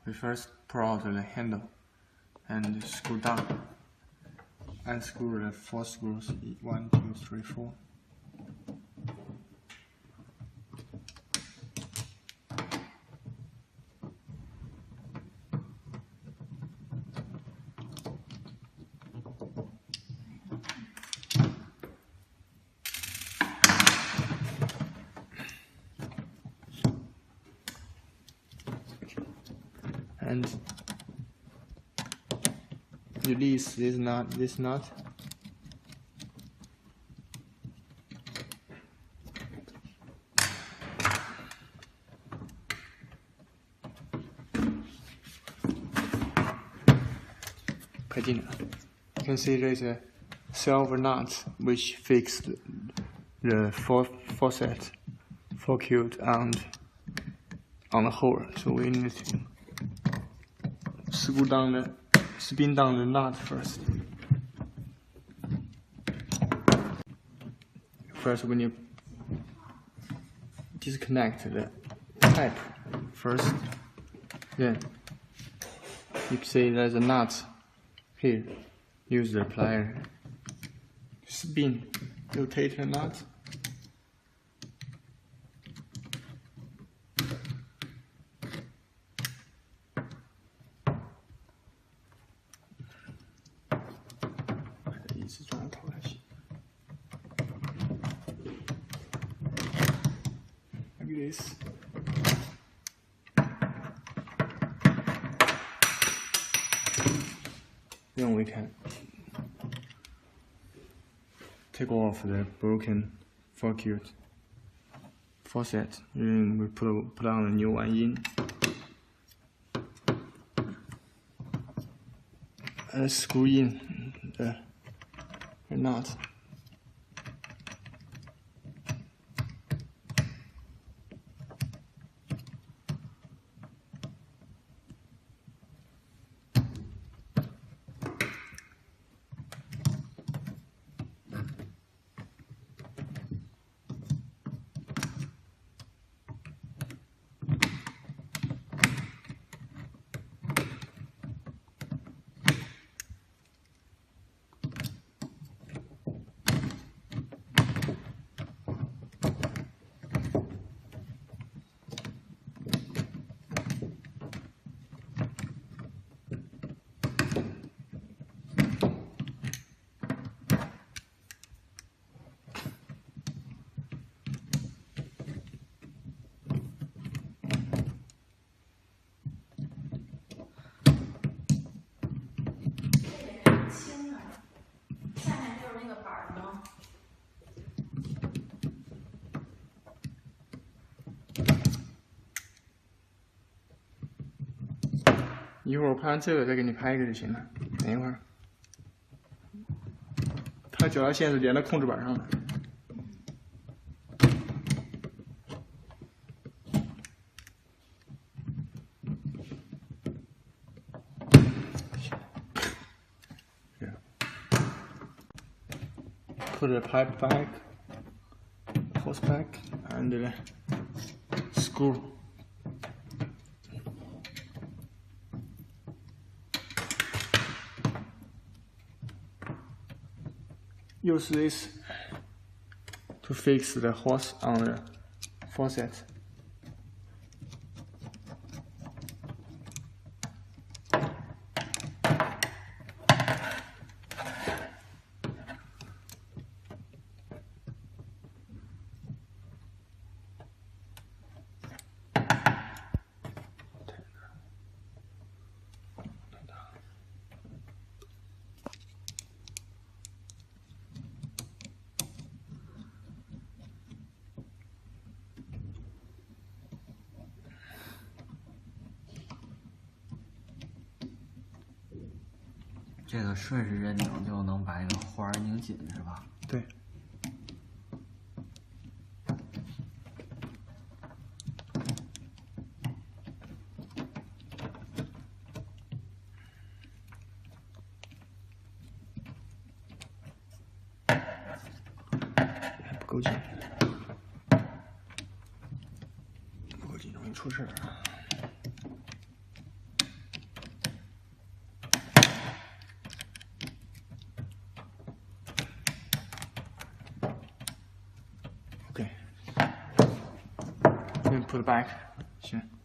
we first pull out the handle and screw down. Unscrew the 4 screws. 1, 2, 3, 4. And release this nut. You can see there's a silver nut which fixed the faucet fork on the hole. So we need to spin down the nut first. First we need to disconnect the pipe first. Then you can see there's a nut here. Use the plier. Spin, rotate the nut. Like this. Then we can take off the broken faucet. And we put on a new one in. And screw in the nut.一会儿我拍完这个再给你拍一个就行了。等一会儿，它脚踏线是连到控制板上的。Put the pipe back, hose back, and the screw. Use this to fix the hose on the faucet.这个顺时针拧就能把这个环儿拧紧，是吧？对。不够紧，不够紧容易出事儿。put back. 行。